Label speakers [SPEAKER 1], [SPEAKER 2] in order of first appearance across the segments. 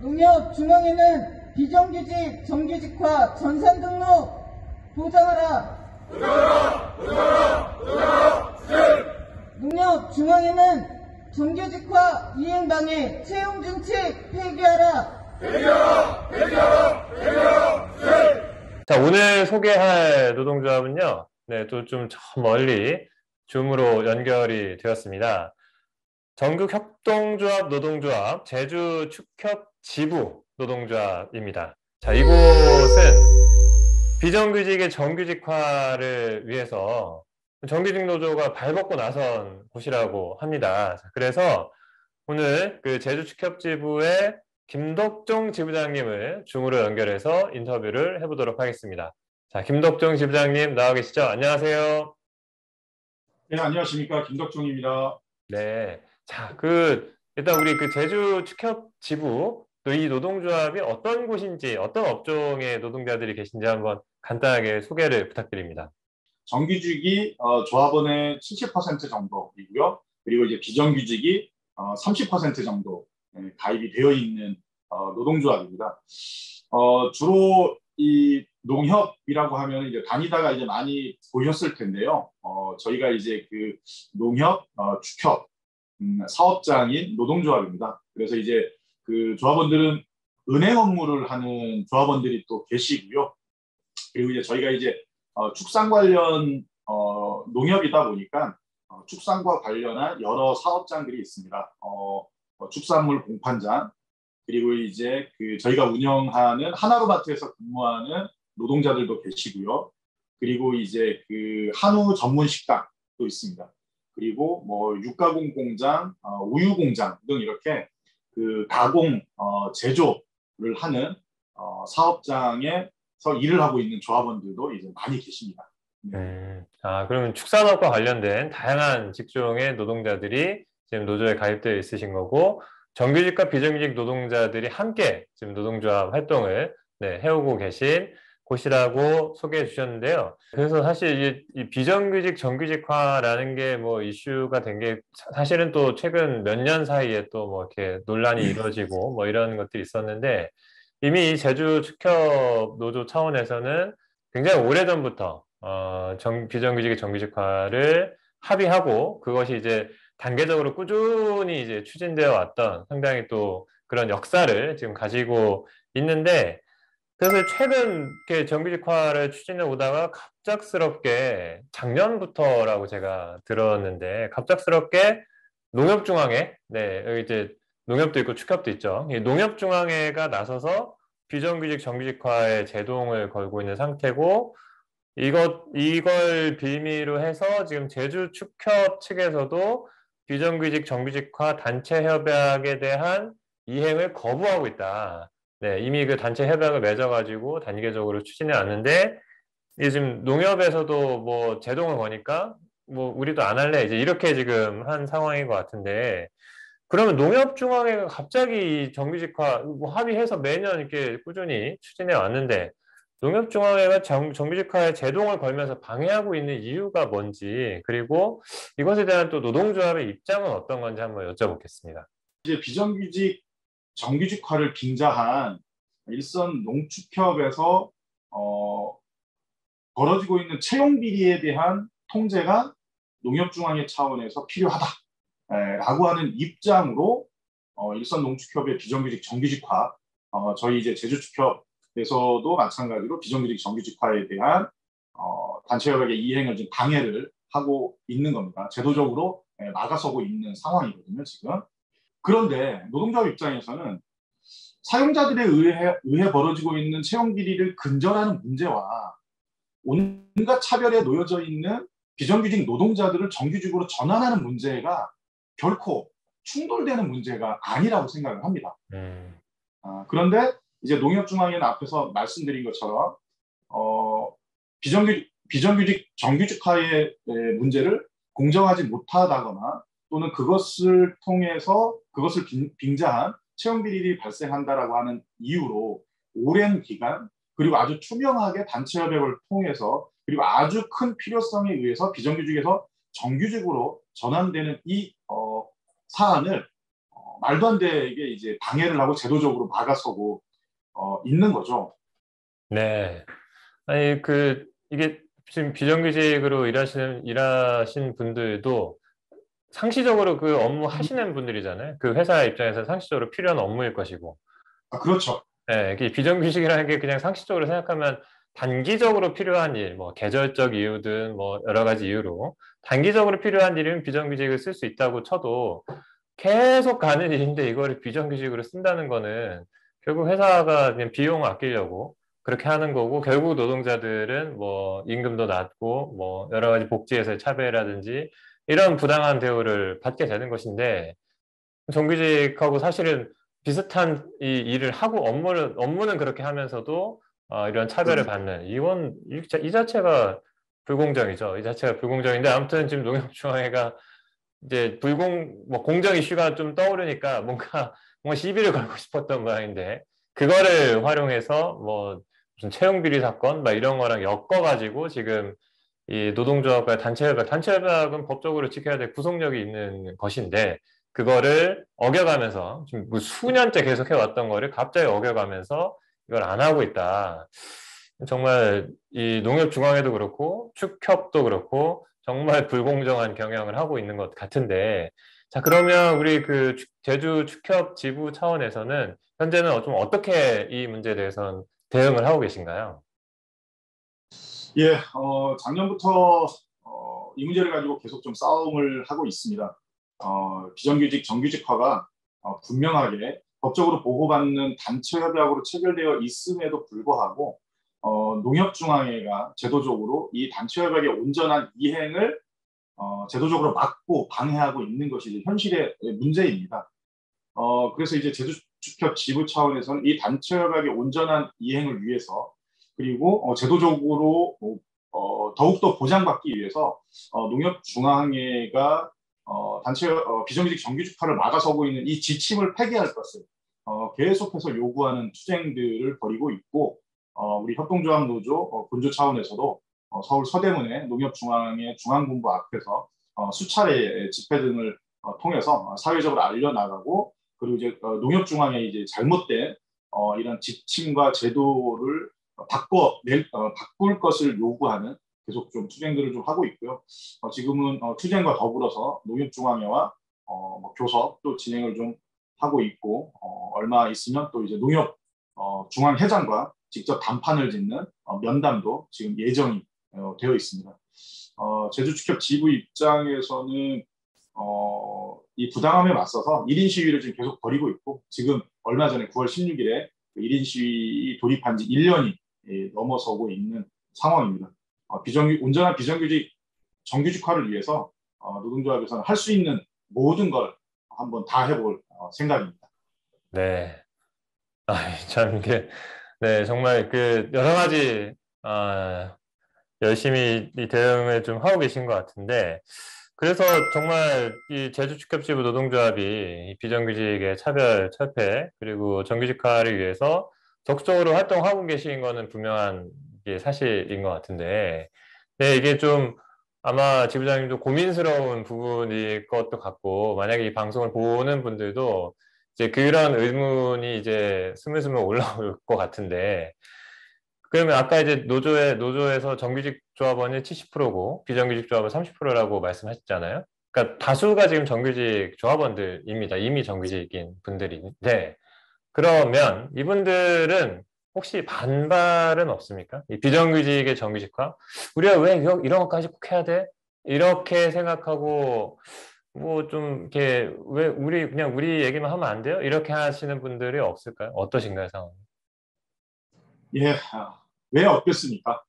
[SPEAKER 1] 농협중앙회는 비정규직 정규직화 전산 등록 보장하라. 농협중앙회는 정규직화 이행방해 채용정책 폐기하라.
[SPEAKER 2] 자, 오늘 소개할 노동조합은요, 네, 또 좀 저 멀리 줌으로 연결이 되었습니다. 전국협동조합 노동조합 제주 축협 지부 노동조합입니다. 자, 이곳은 비정규직의 정규직화를 위해서 정규직 노조가 발벗고 나선 곳이라고 합니다. 자, 그래서 오늘 그 제주 축협 지부의 김덕종 지부장님을 줌으로 연결해서 인터뷰를 해보도록 하겠습니다. 자, 김덕종 지부장님 나와 계시죠? 안녕하세요.
[SPEAKER 3] 네, 안녕하십니까. 김덕종입니다.
[SPEAKER 2] 네. 자, 일단 우리 제주 축협 지부, 또 이 노동조합이 어떤 곳인지, 어떤 업종의 노동자들이 계신지 한번 간단하게 소개를 부탁드립니다.
[SPEAKER 3] 정규직이 조합원의 70% 정도이고요. 그리고 이제 비정규직이 30% 정도 가입이 되어 있는 노동조합입니다. 주로 이 농협이라고 하면 이제 다니다가 이제 많이 보셨을 텐데요. 저희가 이제 그 농협 축협 사업장인 노동조합입니다. 그래서 이제 그 조합원들은 은행 업무를 하는 조합원들이 또 계시고요. 그리고 이제 저희가 이제 축산 관련 농협이다 보니까 축산과 관련한 여러 사업장들이 있습니다. 축산물 공판장, 그리고 이제 저희가 운영하는 하나로마트에서 근무하는 노동자들도 계시고요. 그리고 이제 한우 전문 식당도 있습니다. 그리고 뭐 육가공 공장, 우유 공장 등 이렇게 가공 제조를 하는 사업장에서 일을 하고 있는 조합원들도 이제 많이 계십니다.
[SPEAKER 2] 그러면 축산업과 관련된 다양한 직종의 노동자들이 지금 노조에 가입되어 있으신 거고, 정규직과 비정규직 노동자들이 함께 지금 노동조합 활동을 해오고 계신 곳이라고 소개해 주셨는데요. 그래서 사실 이 비정규직 정규직화라는 게 뭐 이슈가 된 게 사실은 또 최근 몇 년 사이에 또 뭐 이렇게 논란이 이루어지고 뭐 이런 것들이 있었는데, 이미 이 제주 축협 노조 차원에서는 굉장히 오래전부터 비정규직의 정규직화를 합의하고, 그것이 이제 단계적으로 꾸준히 이제 추진되어 왔던 상당히 또 그런 역사를 지금 가지고 있는데, 그래서 최근 이렇게 정규직화를 추진해 오다가 갑작스럽게 작년부터라고 제가 들었는데, 갑작스럽게 농협중앙회, 여기 이제 농협도 있고 축협도 있죠. 이 농협중앙회가 나서서 비정규직 정규직화에 제동을 걸고 있는 상태고, 이걸 빌미로 해서 지금 제주 축협 측에서도 비정규직 정규직화 단체 협약에 대한 이행을 거부하고 있다. 이미 그 단체 협약을 맺어가지고 단계적으로 추진해 왔는데, 이게 지금 농협에서도 뭐 제동을 거니까 뭐 우리도 안 할래 이제 이렇게 지금 한 상황인 것 같은데, 그러면 농협중앙회가 갑자기 이 정규직화 뭐 합의해서 매년 이렇게 꾸준히 추진해 왔는데, 농협중앙회가 정규직화에 제동을 걸면서 방해하고 있는 이유가 뭔지, 그리고 이것에 대한 또 노동조합의 입장은 어떤 건지 한번 여쭤보겠습니다.
[SPEAKER 3] 이제 비정규직 정규직화를 빙자한 일선 농축협에서 벌어지고 있는 채용 비리에 대한 통제가 농협중앙회 차원에서 필요하다라고 하는 입장으로 일선 농축협의 비정규직 정규직화, 저희 이제 제주축협에서도 마찬가지로 비정규직 정규직화에 대한 단체 협약의 이행을 지금 방해를 하고 있는 겁니다. 제도적으로 나가서고 있는 상황이거든요, 지금. 그런데 노동조합 입장에서는 사용자들에 의해 벌어지고 있는 채용 비리를 근절하는 문제와 온갖 차별에 놓여져 있는 비정규직 노동자들을 정규직으로 전환하는 문제가 결코 충돌되는 문제가 아니라고 생각을 합니다. 그런데 이제 농협중앙회는 앞에서 말씀드린 것처럼 비정규직 정규직화의 문제를 공정하지 못하다거나 또는 그것을 통해서 그것을 빙자한 채용 비리가 발생한다라고 하는 이유로 오랜 기간, 그리고 아주 투명하게 단체 협약을 통해서, 그리고 아주 큰 필요성에 의해서 비정규직에서 정규직으로 전환되는 이 사안을 말도 안 되게 이제 방해를 하고 제도적으로 막아서고 있는 거죠.
[SPEAKER 2] 네. 아니, 이게 지금 비정규직으로 일하신 분들도 상시적으로 그 업무 하시는 분들이잖아요. 그 회사 입장에서 상시적으로 필요한 업무일 것이고.
[SPEAKER 3] 아, 그렇죠.
[SPEAKER 2] 네, 이게 비정규직이라는 게 그냥 상시적으로 생각하면 단기적으로 필요한 일, 뭐 계절적 이유든 뭐 여러 가지 이유로 단기적으로 필요한 일은 비정규직을 쓸 수 있다고 쳐도 계속 가는 일인데 이거를 비정규직으로 쓴다는 거는 결국 회사가 그냥 비용을 아끼려고 그렇게 하는 거고 결국 노동자들은 뭐 임금도 낮고 뭐 여러 가지 복지에서의 차별이라든지 이런 부당한 대우를 받게 되는 것인데 정규직하고 사실은 비슷한 이 일을 하고 업무는 그렇게 하면서도 이런 차별을 받는 이 자체가 불공정이죠. 이 자체가 불공정인데 아무튼 지금 농협중앙회가 이제 뭐 공정 이슈가 좀 떠오르니까 뭔가 시비를 걸고 싶었던 모양인데 그거를 활용해서 뭐 무슨 채용 비리 사건 막 이런 거랑 엮어가지고 지금 이 노동조합과 단체협약은 법적으로 지켜야 될 구속력이 있는 것인데 그거를 어겨가면서 지금 뭐 수년째 계속 해왔던 거를 갑자기 어겨가면서 이걸 안 하고 있다. 정말 이 농협중앙회도 그렇고 축협도 그렇고 정말 불공정한 경영을 하고 있는 것 같은데 자 그러면 우리 제주 축협 지부 차원에서는 현재는 좀 어떻게 이 문제에 대해서는 대응을 하고 계신가요?
[SPEAKER 3] 예, 작년부터 이 문제를 가지고 계속 좀 싸움을 하고 있습니다. 비정규직 정규직화가 분명하게 법적으로 보호받는 단체 협약으로 체결되어 있음에도 불구하고 농협중앙회가 제도적으로 이 단체 협약의 온전한 이행을 제도적으로 막고 방해하고 있는 것이 이제 현실의 문제입니다. 그래서 이제 제주축협 지부 차원에서는 이 단체 협약의 온전한 이행을 위해서 그리고 제도적으로 더욱더 보장받기 위해서 농협중앙회가 단체 비정규직 정규직화를 막아서고 있는 이 지침을 폐기할 것을 계속해서 요구하는 투쟁들을 벌이고 있고 우리 협동조합노조 본조 차원에서도 서울 서대문의 농협중앙회 중앙본부 앞에서 수차례 집회 등을 통해서 사회적으로 알려나가고 그리고 이제 농협중앙회 이제 잘못된 이런 지침과 제도를 바꿀 것을 요구하는 계속 좀 투쟁들을 좀 하고 있고요. 지금은 투쟁과 더불어서 농협중앙회와 뭐 교섭도 진행을 좀 하고 있고 얼마 있으면 또 이제 농협 중앙회장과 직접 단판을 짓는 면담도 지금 예정이 되어 있습니다. 제주축협 지부 입장에서는 이 부당함에 맞서서 1인 시위를 지금 계속 벌이고 있고 지금 얼마 전에 9월 16일에 1인 시위 돌입한 지 1년이 넘어서고 있는 상황입니다. 온전한 비정규직 정규직화를 위해서 노동조합에서는 할 수 있는 모든 걸 한번 다 해볼 생각입니다.
[SPEAKER 2] 네. 참 이게 네 정말 여러 가지 열심히 이 대응을 좀 하고 계신 것 같은데 그래서 정말 이 제주축협지부 노동조합이 이 비정규직의 차별 철폐 그리고 정규직화를 위해서 적극적으로 활동하고 계신 거는 분명한 게 사실인 것 같은데 네 이게 좀 아마 지부장님도 고민스러운 부분일 것도 같고 만약에 이 방송을 보는 분들도 이제 그런 의문이 이제 스물스물 올라올 것 같은데 그러면 아까 이제 노조에서 정규직 조합원이 70%고 비정규직 조합은 30%라고 말씀하셨잖아요. 그러니까 다수가 지금 정규직 조합원들입니다. 이미 정규직인 분들인데 그러면 이분들은 혹시 반발은 없습니까? 이 비정규직의 정규직화? 우리가 왜 이런 것까지 꼭 해야 돼? 이렇게 생각하고 뭐 좀 이렇게 왜 우리 얘기만 하면 안 돼요? 이렇게 하시는 분들이 없을까요? 어떠신가요, 상황?
[SPEAKER 3] 예, 왜 없겠습니까?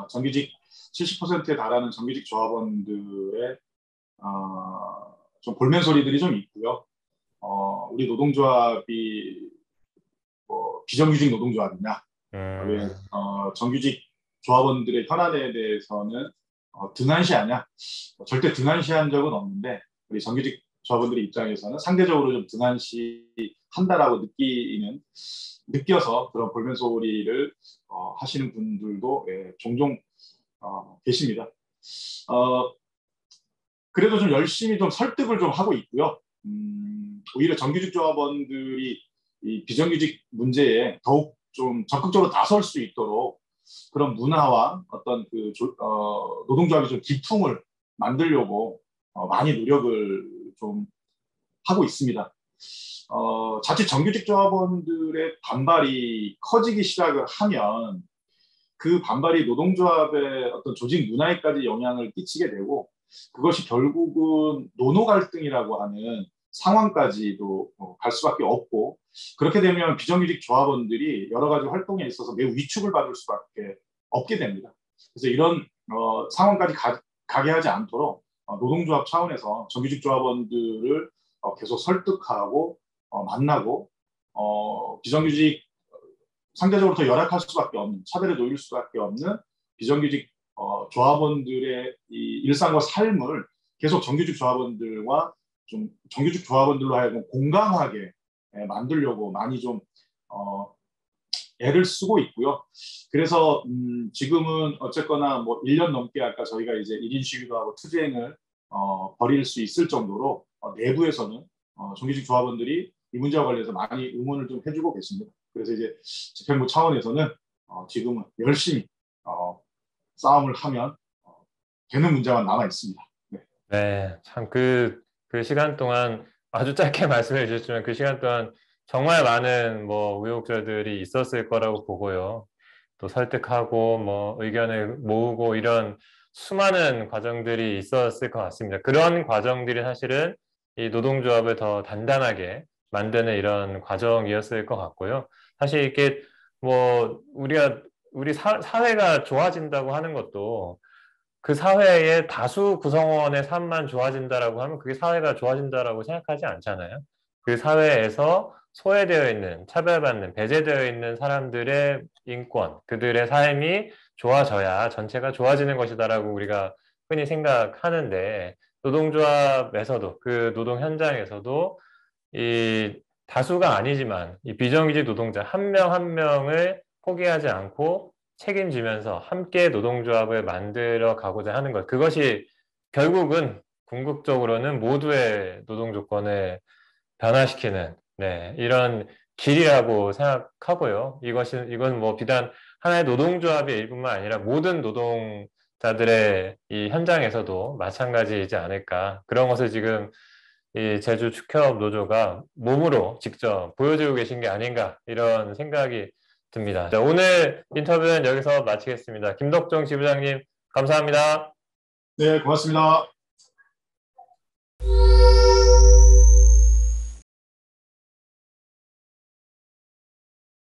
[SPEAKER 3] 정규직 70%에 달하는 정규직 조합원들의 좀 볼멘 소리들이 좀 있고요. 우리 노동조합이 뭐 비정규직 노동조합이냐, 왜 정규직 조합원들의 현안에 대해서는 등한시하냐? 절대 등한시한 적은 없는데 우리 정규직 조합원들의 입장에서는 상대적으로 좀 등한시한다라고 느껴서 그런 볼멘 소리를 하시는 분들도 종종 계십니다. 그래도 좀 열심히 좀 설득을 좀 하고 있고요. 오히려 정규직 조합원들이 이 비정규직 문제에 더욱 좀 적극적으로 나설 수 있도록 그런 문화와 어떤 그 노동조합의 좀 기풍을 만들려고 많이 노력을 좀 하고 있습니다. 자칫 정규직 조합원들의 반발이 커지기 시작을 하면 그 반발이 노동조합의 어떤 조직 문화에까지 영향을 끼치게 되고 그것이 결국은 노노 갈등이라고 하는 상황까지도 갈 수밖에 없고 그렇게 되면 비정규직 조합원들이 여러 가지 활동에 있어서 매우 위축을 받을 수밖에 없게 됩니다. 그래서 이런 상황까지 가게 하지 않도록 노동조합 차원에서 정규직 조합원들을 계속 설득하고 만나고 비정규직 상대적으로 더 열악할 수밖에 없는 차별에 놓일 수밖에 없는 비정규직 조합원들의 이 일상과 삶을 계속 정규직 조합원들과 좀 정규직 조합원들로 하여금 공감하게 만들려고 많이 좀 애를 쓰고 있고요. 그래서 지금은 어쨌거나 뭐 1년 넘게 아까 저희가 이제 1인 시위도 하고 투쟁을 벌일 수 있을 정도로 내부에서는 정규직 조합원들이 이 문제와 관련해서 많이 응원을 좀 해주고 계십니다. 그래서 이제 집행부 차원에서는 지금은 열심히 싸움을 하면 되는 문제만 남아 있습니다. 네,
[SPEAKER 2] 네, 참 그 시간 동안 아주 짧게 말씀해 주셨지만 그 시간 동안 정말 많은 뭐 우여곡절들이 있었을 거라고 보고요. 또 설득하고 뭐 의견을 모으고 이런 수많은 과정들이 있었을 것 같습니다. 그런 과정들이 사실은 이 노동조합을 더 단단하게 만드는 이런 과정이었을 것 같고요. 사실 이게 뭐 우리 사회가 좋아진다고 하는 것도 그 사회의 다수 구성원의 삶만 좋아진다라고 하면 그게 사회가 좋아진다라고 생각하지 않잖아요. 그 사회에서 소외되어 있는, 차별받는, 배제되어 있는 사람들의 인권, 그들의 삶이 좋아져야 전체가 좋아지는 것이다라고 우리가 흔히 생각하는데 노동조합에서도 그 노동 현장에서도 이 다수가 아니지만 이 비정규직 노동자 한 명 한 명을 포기하지 않고 책임지면서 함께 노동조합을 만들어 가고자 하는 것. 그것이 결국은 궁극적으로는 모두의 노동 조건을 변화시키는 이런 길이라고 생각하고요. 이건 뭐 비단 하나의 노동조합의 일뿐만 아니라 모든 노동자들의 이 현장에서도 마찬가지이지 않을까. 그런 것을 지금 이 제주 축협 노조가 몸으로 직접 보여주고 계신 게 아닌가 이런 생각이 듭니다. 자, 오늘 인터뷰는 여기서 마치겠습니다. 김덕종 지부장님 감사합니다.
[SPEAKER 3] 네, 고맙습니다.